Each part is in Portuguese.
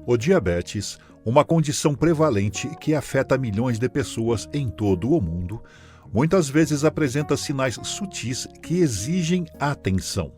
O diabetes, uma condição prevalente que afeta milhões de pessoas em todo o mundo, muitas vezes apresenta sinais sutis que exigem atenção.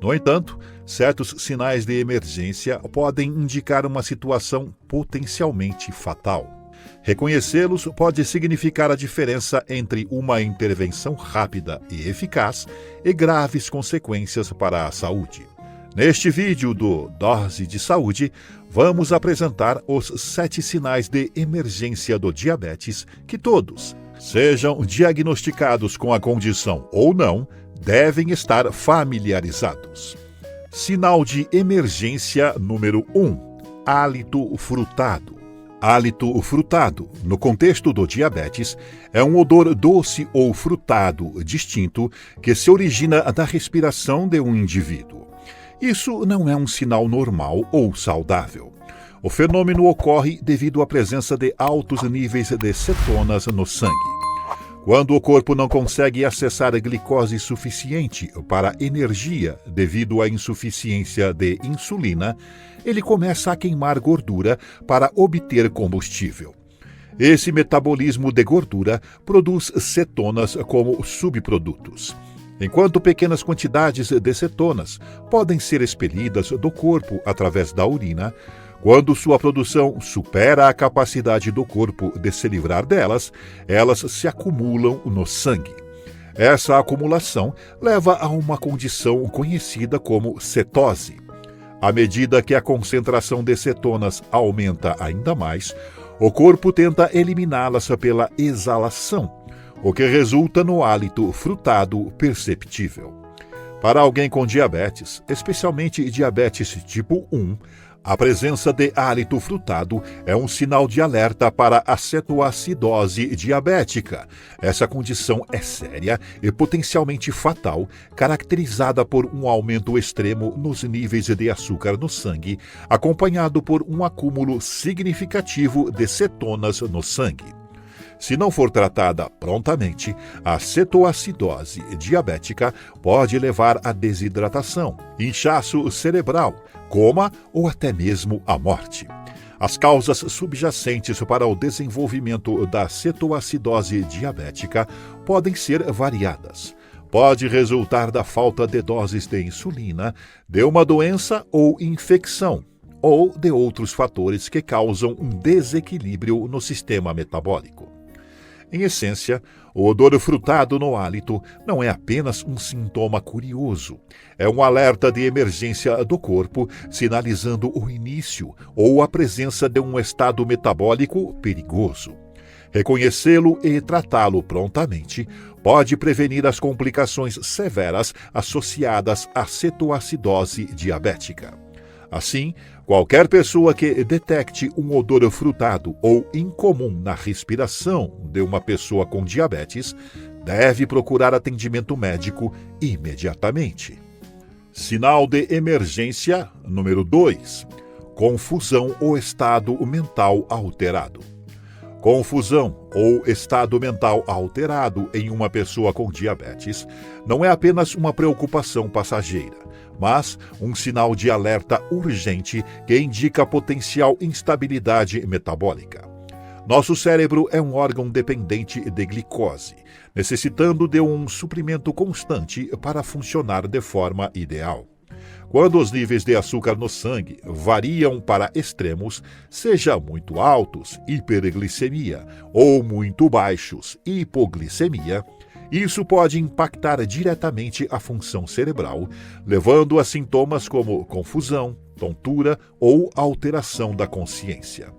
No entanto, certos sinais de emergência podem indicar uma situação potencialmente fatal. Reconhecê-los pode significar a diferença entre uma intervenção rápida e eficaz e graves consequências para a saúde. Neste vídeo do Dose de Saúde, vamos apresentar os 7 sinais de emergência do diabetes que todos, sejam diagnosticados com a condição ou não, devem estar familiarizados. Sinal de emergência número 1. Hálito frutado. Hálito frutado, no contexto do diabetes, é um odor doce ou frutado distinto que se origina da respiração de um indivíduo. Isso não é um sinal normal ou saudável. O fenômeno ocorre devido à presença de altos níveis de cetonas no sangue. Quando o corpo não consegue acessar a glicose suficiente para energia devido à insuficiência de insulina, ele começa a queimar gordura para obter combustível. Esse metabolismo de gordura produz cetonas como subprodutos. Enquanto pequenas quantidades de cetonas podem ser expelidas do corpo através da urina, quando sua produção supera a capacidade do corpo de se livrar delas, elas se acumulam no sangue. Essa acumulação leva a uma condição conhecida como cetose. À medida que a concentração de cetonas aumenta ainda mais, o corpo tenta eliminá-las pela exalação, o que resulta no hálito frutado perceptível. Para alguém com diabetes, especialmente diabetes tipo 1, a presença de hálito frutado é um sinal de alerta para a cetoacidose diabética. Essa condição é séria e potencialmente fatal, caracterizada por um aumento extremo nos níveis de açúcar no sangue, acompanhado por um acúmulo significativo de cetonas no sangue. Se não for tratada prontamente, a cetoacidose diabética pode levar à desidratação, inchaço cerebral, coma ou até mesmo à morte. As causas subjacentes para o desenvolvimento da cetoacidose diabética podem ser variadas. Pode resultar da falta de doses de insulina, de uma doença ou infecção, ou de outros fatores que causam um desequilíbrio no sistema metabólico. Em essência, o odor frutado no hálito não é apenas um sintoma curioso. É um alerta de emergência do corpo, sinalizando o início ou a presença de um estado metabólico perigoso. Reconhecê-lo e tratá-lo prontamente pode prevenir as complicações severas associadas à cetoacidose diabética. Assim, qualquer pessoa que detecte um odor frutado ou incomum na respiração de uma pessoa com diabetes deve procurar atendimento médico imediatamente. Sinal de emergência número 2. Confusão ou estado mental alterado. Confusão ou estado mental alterado em uma pessoa com diabetes não é apenas uma preocupação passageira, mas um sinal de alerta urgente que indica potencial instabilidade metabólica. Nosso cérebro é um órgão dependente de glicose, necessitando de um suprimento constante para funcionar de forma ideal. Quando os níveis de açúcar no sangue variam para extremos, seja muito altos, hiperglicemia, ou muito baixos, hipoglicemia, isso pode impactar diretamente a função cerebral, levando a sintomas como confusão, tontura ou alteração da consciência.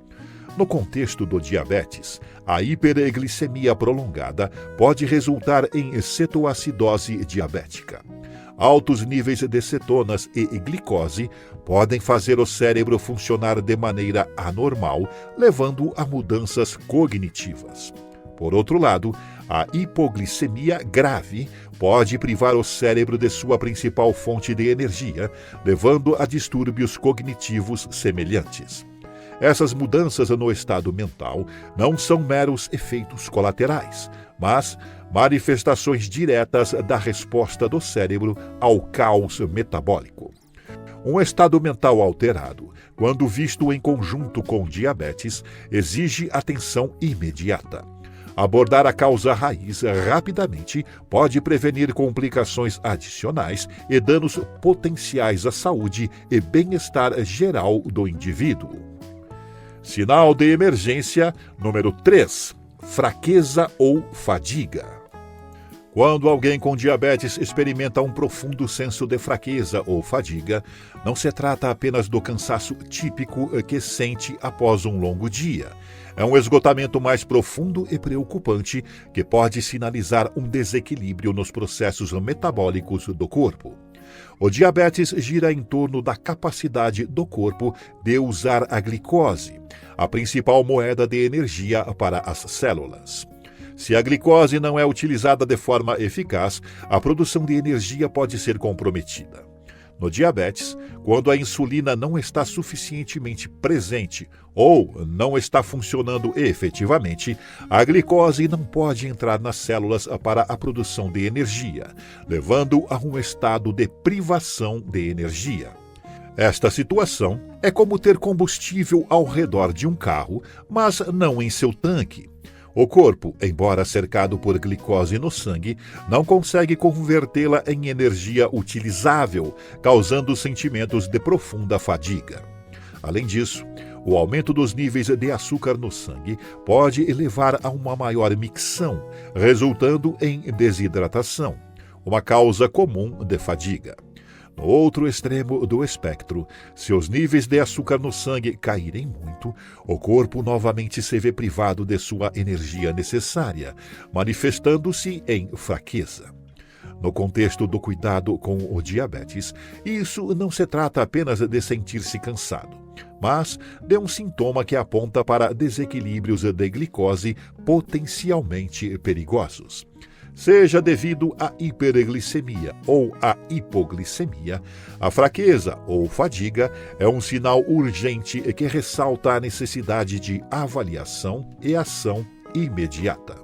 No contexto do diabetes, a hiperglicemia prolongada pode resultar em cetoacidose diabética. Altos níveis de cetonas e glicose podem fazer o cérebro funcionar de maneira anormal, levando a mudanças cognitivas. Por outro lado, a hipoglicemia grave pode privar o cérebro de sua principal fonte de energia, levando a distúrbios cognitivos semelhantes. Essas mudanças no estado mental não são meros efeitos colaterais, mas manifestações diretas da resposta do cérebro ao caos metabólico. Um estado mental alterado, quando visto em conjunto com diabetes, exige atenção imediata. Abordar a causa raiz rapidamente pode prevenir complicações adicionais e danos potenciais à saúde e bem-estar geral do indivíduo. Sinal de emergência número 3. Fraqueza ou fadiga. Quando alguém com diabetes experimenta um profundo senso de fraqueza ou fadiga, não se trata apenas do cansaço típico que sente após um longo dia. É um esgotamento mais profundo e preocupante que pode sinalizar um desequilíbrio nos processos metabólicos do corpo. O diabetes gira em torno da capacidade do corpo de usar a glicose, a principal moeda de energia para as células. Se a glicose não é utilizada de forma eficaz, a produção de energia pode ser comprometida. No diabetes, quando a insulina não está suficientemente presente ou não está funcionando efetivamente, a glicose não pode entrar nas células para a produção de energia, levando a um estado de privação de energia. Esta situação é como ter combustível ao redor de um carro, mas não em seu tanque. O corpo, embora cercado por glicose no sangue, não consegue convertê-la em energia utilizável, causando sentimentos de profunda fadiga. Além disso, o aumento dos níveis de açúcar no sangue pode levar a uma maior micção, resultando em desidratação, uma causa comum de fadiga. No outro extremo do espectro, se os níveis de açúcar no sangue caírem muito, o corpo novamente se vê privado de sua energia necessária, manifestando-se em fraqueza. No contexto do cuidado com o diabetes, isso não se trata apenas de sentir-se cansado, mas de um sintoma que aponta para desequilíbrios de glicose potencialmente perigosos. Seja devido à hiperglicemia ou à hipoglicemia, a fraqueza ou fadiga é um sinal urgente que ressalta a necessidade de avaliação e ação imediata.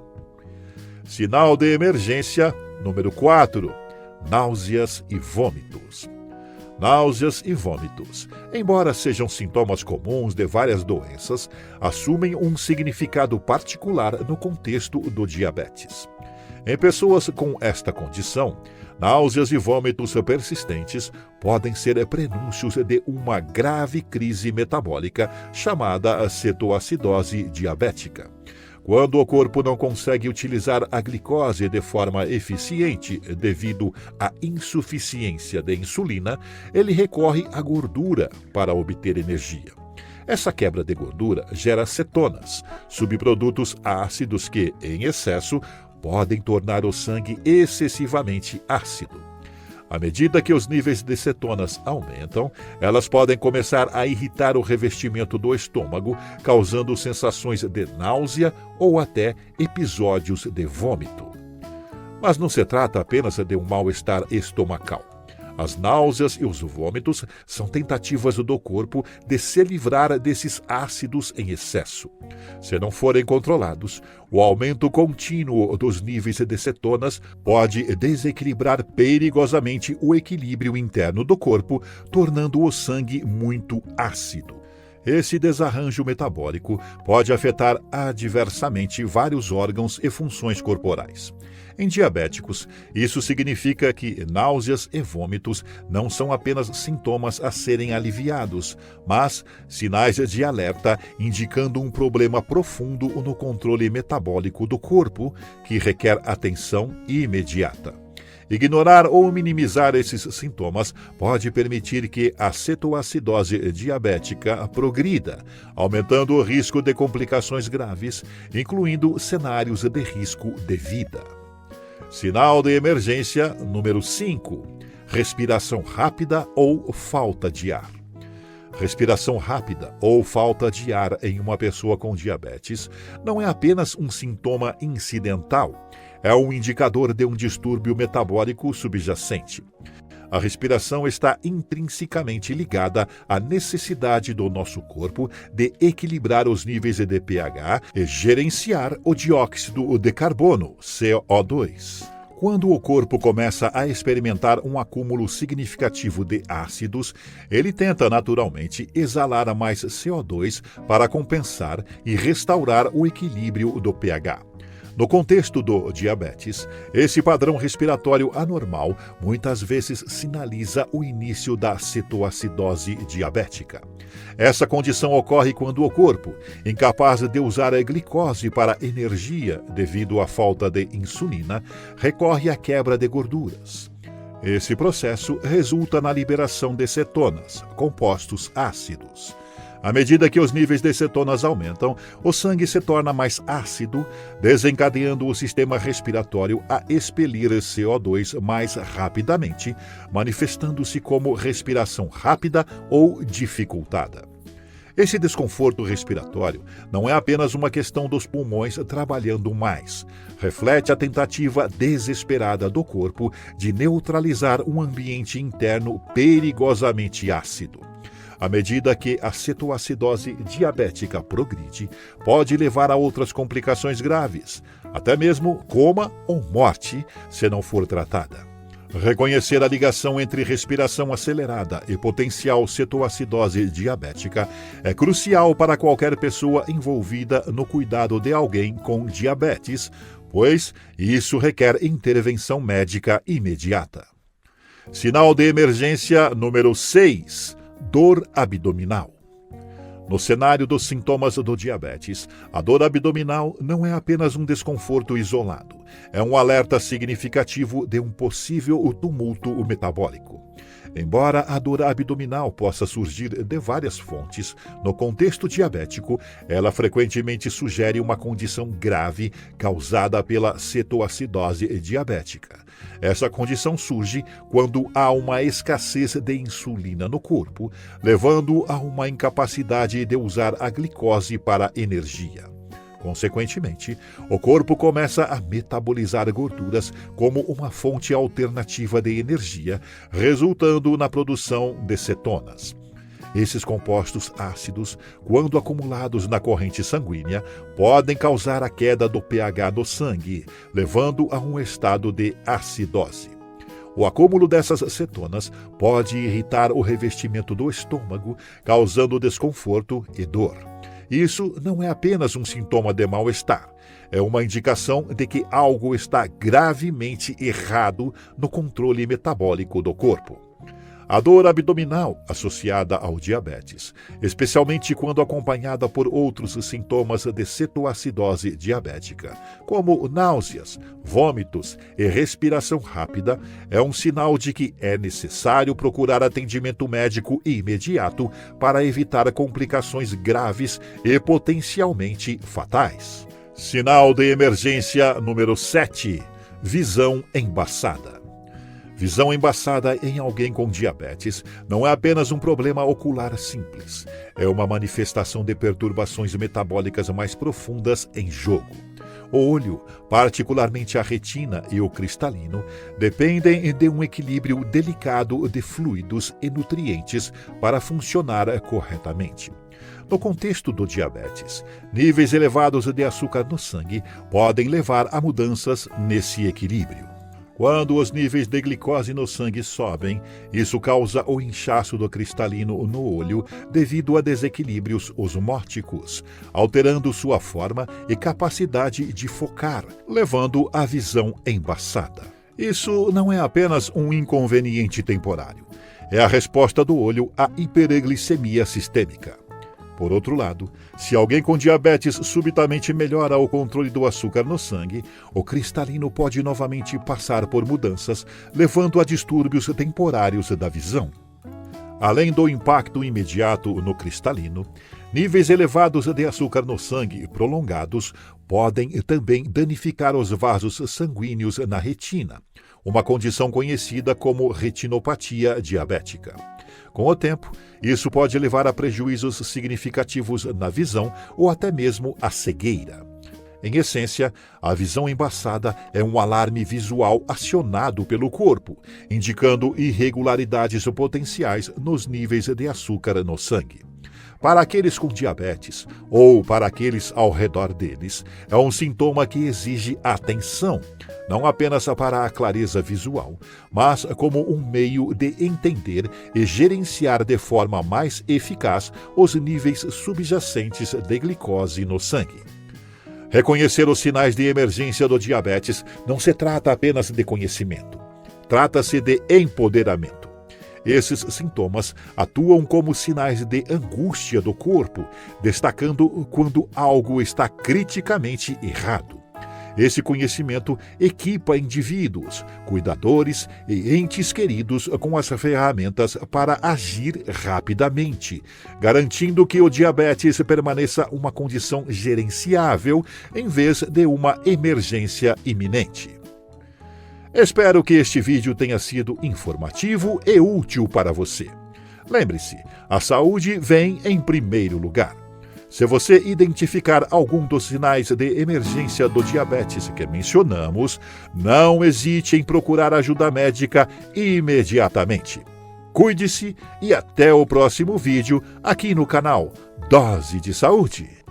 Sinal de emergência número 4. Náuseas e vômitos. Náuseas e vômitos, embora sejam sintomas comuns de várias doenças, assumem um significado particular no contexto do diabetes. Em pessoas com esta condição, náuseas e vômitos persistentes podem ser prenúncios de uma grave crise metabólica chamada cetoacidose diabética. Quando o corpo não consegue utilizar a glicose de forma eficiente devido à insuficiência de insulina, ele recorre à gordura para obter energia. Essa quebra de gordura gera cetonas, subprodutos ácidos que, em excesso, podem tornar o sangue excessivamente ácido. À medida que os níveis de cetonas aumentam, elas podem começar a irritar o revestimento do estômago, causando sensações de náusea ou até episódios de vômito. Mas não se trata apenas de um mal-estar estomacal. As náuseas e os vômitos são tentativas do corpo de se livrar desses ácidos em excesso. Se não forem controlados, o aumento contínuo dos níveis de cetonas pode desequilibrar perigosamente o equilíbrio interno do corpo, tornando o sangue muito ácido. Esse desarranjo metabólico pode afetar adversamente vários órgãos e funções corporais. Em diabéticos, isso significa que náuseas e vômitos não são apenas sintomas a serem aliviados, mas sinais de alerta indicando um problema profundo no controle metabólico do corpo que requer atenção imediata. Ignorar ou minimizar esses sintomas pode permitir que a cetoacidose diabética progrida, aumentando o risco de complicações graves, incluindo cenários de risco de vida. Sinal de emergência número 5. Respiração rápida ou falta de ar. Respiração rápida ou falta de ar em uma pessoa com diabetes não é apenas um sintoma incidental, é um indicador de um distúrbio metabólico subjacente. A respiração está intrinsecamente ligada à necessidade do nosso corpo de equilibrar os níveis de pH e gerenciar o dióxido de carbono, CO2. Quando o corpo começa a experimentar um acúmulo significativo de ácidos, ele tenta naturalmente exalar mais CO2 para compensar e restaurar o equilíbrio do pH. No contexto do diabetes, esse padrão respiratório anormal muitas vezes sinaliza o início da cetoacidose diabética. Essa condição ocorre quando o corpo, incapaz de usar a glicose para energia devido à falta de insulina, recorre à quebra de gorduras. Esse processo resulta na liberação de cetonas, compostos ácidos. À medida que os níveis de cetonas aumentam, o sangue se torna mais ácido, desencadeando o sistema respiratório a expelir CO2 mais rapidamente, manifestando-se como respiração rápida ou dificultada. Esse desconforto respiratório não é apenas uma questão dos pulmões trabalhando mais. Reflete a tentativa desesperada do corpo de neutralizar um ambiente interno perigosamente ácido. À medida que a cetoacidose diabética progride, pode levar a outras complicações graves, até mesmo coma ou morte, se não for tratada. Reconhecer a ligação entre respiração acelerada e potencial cetoacidose diabética é crucial para qualquer pessoa envolvida no cuidado de alguém com diabetes, pois isso requer intervenção médica imediata. Sinal de emergência número 6. Dor abdominal. No cenário dos sintomas do diabetes, a dor abdominal não é apenas um desconforto isolado, é um alerta significativo de um possível tumulto metabólico. Embora a dor abdominal possa surgir de várias fontes, no contexto diabético, ela frequentemente sugere uma condição grave causada pela cetoacidose diabética. Essa condição surge quando há uma escassez de insulina no corpo, levando a uma incapacidade de usar a glicose para energia. Consequentemente, o corpo começa a metabolizar gorduras como uma fonte alternativa de energia, resultando na produção de cetonas. Esses compostos ácidos, quando acumulados na corrente sanguínea, podem causar a queda do pH do sangue, levando a um estado de acidose. O acúmulo dessas cetonas pode irritar o revestimento do estômago, causando desconforto e dor. Isso não é apenas um sintoma de mal-estar, é uma indicação de que algo está gravemente errado no controle metabólico do corpo. A dor abdominal associada ao diabetes, especialmente quando acompanhada por outros sintomas de cetoacidose diabética, como náuseas, vômitos e respiração rápida, é um sinal de que é necessário procurar atendimento médico imediato para evitar complicações graves e potencialmente fatais. Sinal de emergência número 7. Visão embaçada. Visão embaçada em alguém com diabetes não é apenas um problema ocular simples. É uma manifestação de perturbações metabólicas mais profundas em jogo. O olho, particularmente a retina e o cristalino, dependem de um equilíbrio delicado de fluidos e nutrientes para funcionar corretamente. No contexto do diabetes, níveis elevados de açúcar no sangue podem levar a mudanças nesse equilíbrio. Quando os níveis de glicose no sangue sobem, isso causa o inchaço do cristalino no olho devido a desequilíbrios osmóticos, alterando sua forma e capacidade de focar, levando à visão embaçada. Isso não é apenas um inconveniente temporário. É a resposta do olho à hiperglicemia sistêmica. Por outro lado, se alguém com diabetes subitamente melhora o controle do açúcar no sangue, o cristalino pode novamente passar por mudanças, levando a distúrbios temporários da visão. Além do impacto imediato no cristalino, níveis elevados de açúcar no sangue prolongados podem também danificar os vasos sanguíneos na retina, uma condição conhecida como retinopatia diabética. Com o tempo, isso pode levar a prejuízos significativos na visão ou até mesmo à cegueira. Em essência, a visão embaçada é um alarme visual acionado pelo corpo, indicando irregularidades potenciais nos níveis de açúcar no sangue. Para aqueles com diabetes, ou para aqueles ao redor deles, é um sintoma que exige atenção, não apenas para a clareza visual, mas como um meio de entender e gerenciar de forma mais eficaz os níveis subjacentes de glicose no sangue. Reconhecer os sinais de emergência do diabetes não se trata apenas de conhecimento. Trata-se de empoderamento. Esses sintomas atuam como sinais de angústia do corpo, destacando quando algo está criticamente errado. Esse conhecimento equipa indivíduos, cuidadores e entes queridos com as ferramentas para agir rapidamente, garantindo que o diabetes permaneça uma condição gerenciável em vez de uma emergência iminente. Espero que este vídeo tenha sido informativo e útil para você. Lembre-se, a saúde vem em primeiro lugar. Se você identificar algum dos sinais de emergência do diabetes que mencionamos, não hesite em procurar ajuda médica imediatamente. Cuide-se e até o próximo vídeo aqui no canal Dose de Saúde.